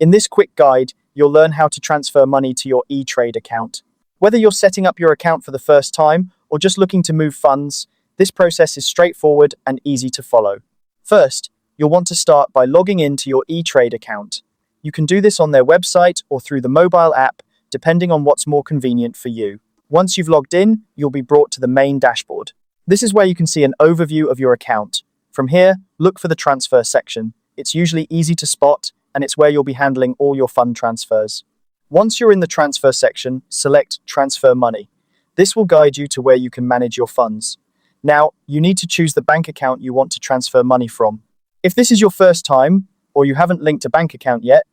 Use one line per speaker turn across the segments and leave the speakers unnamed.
In this quick guide, you'll learn how to transfer money to your Etrade account. Whether you're setting up your account for the first time or just looking to move funds, this process is straightforward and easy to follow. First, you'll want to start by logging into your Etrade account. You can do this on their website or through the mobile app, depending on what's more convenient for you. Once you've logged in, you'll be brought to the main dashboard. This is where you can see an overview of your account. From here, look for the transfer section. It's usually easy to spot, and it's where you'll be handling all your fund transfers. Once you're in the transfer section, select Transfer Money. This will guide you to where you can manage your funds. Now, you need to choose the bank account you want to transfer money from. If this is your first time, or you haven't linked a bank account yet,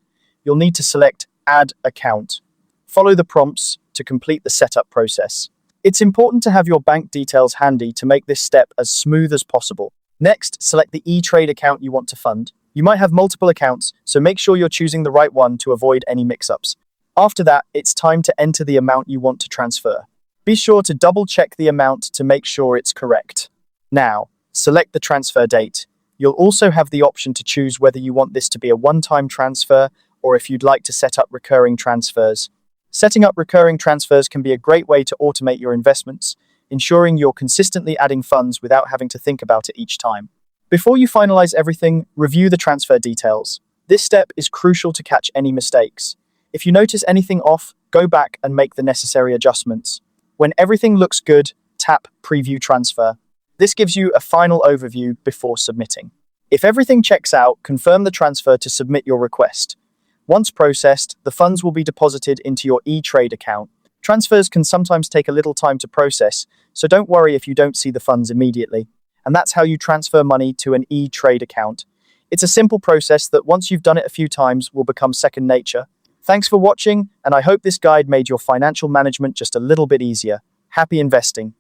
you'll need to select Add Account. Follow the prompts to complete the setup process. It's important to have your bank details handy to make this step as smooth as possible. Next, select the Etrade account you want to fund. You might have multiple accounts, so make sure you're choosing the right one to avoid any mix-ups. After that, it's time to enter the amount you want to transfer. Be sure to double-check the amount to make sure it's correct. Now, select the transfer date. You'll also have the option to choose whether you want this to be a one-time transfer or if you'd like to set up recurring transfers. Setting up recurring transfers can be a great way to automate your investments, ensuring you're consistently adding funds without having to think about it each time. Before you finalize everything, review the transfer details. This step is crucial to catch any mistakes. If you notice anything off, go back and make the necessary adjustments. When everything looks good, tap Preview Transfer. This gives you a final overview before submitting. If everything checks out, confirm the transfer to submit your request. Once processed, the funds will be deposited into your Etrade account. Transfers can sometimes take a little time to process, so don't worry if you don't see the funds immediately. And that's how you transfer money to an Etrade account. It's a simple process that once you've done it a few times will become second nature. Thanks for watching, and I hope this guide made your financial management just a little bit easier. Happy investing!